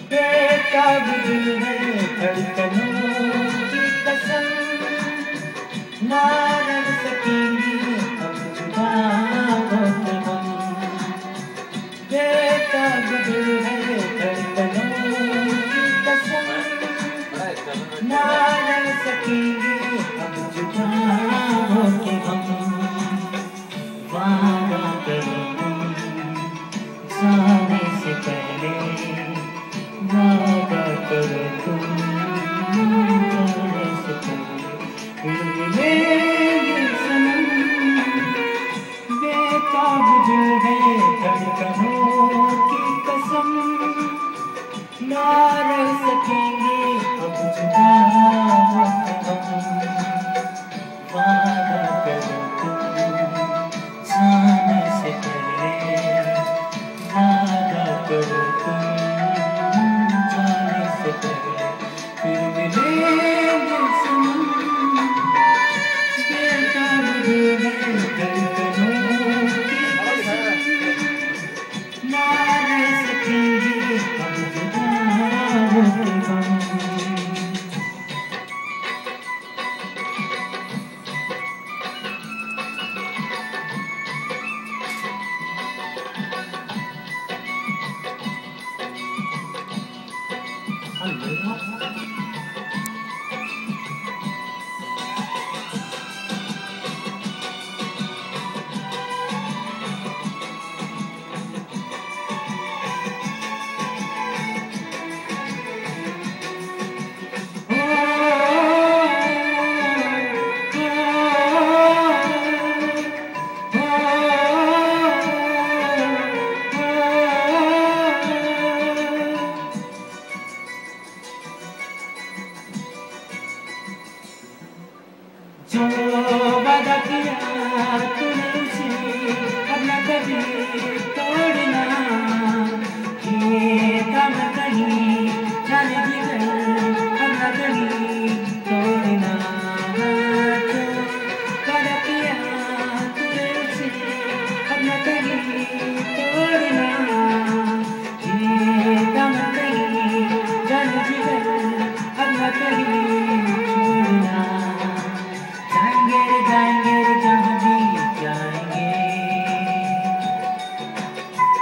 बेताब दिल है धड़कनों की कसम, ना रह सकेंगे अब जुदा होके हम। बेताब दिल है धड़कनों की कसम, ना रह सकेंगे अब जुदा होके हम। वादा करो तुम जाने से पहले, वादा करो तुम जाने से पहले, फिर मिलेंगे सनम। बेताब दिल है धड़कनों की कसम, ना रह सकेंगे अब जुदा होके हम। वादा करो तुम जाने से पहले, वादा करो तुम जाने से पहले, फिर मिलेंगे सनम। बेताब दिल है धड़कनों की कसम, ना रह सकेंगे अब जुदा होके हम। जो वादा किया तूने उसे अब न कभी तोड़ना, ये काम कहीं जाने जिगर अब न कभी तोड़ना। जो वादा किया तूने उसे अब न कभी तोड़ना, ये काम कहीं जाने जिगर अब न कभी छोड़ना। जाएंगे जहाँ भी जाएंगे,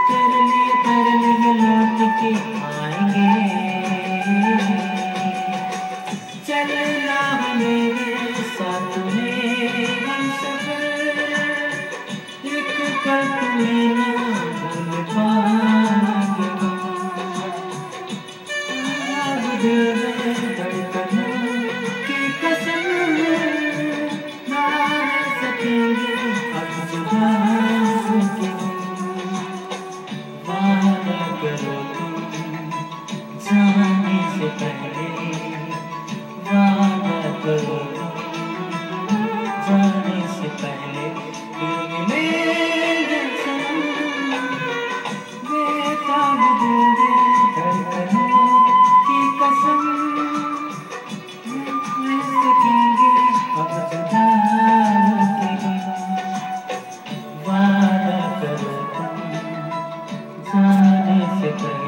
तेरे लिए लौट के आएंगे। चलना हमें साथ में हम सफर, एक पल तुम्हें ना भूल पाएंगे हम। दिल में धड़कनों की कसम, अब जुदा होके वादा करो तुम जाने से पहले, वादा करो तुम जाने से पहले, फिर मिलेंगे सनम। बेताब दिल है धड़कनों की कसम, रह सकेंगे अब जुदा होके हम। वादा करो तुम जाने से पहले,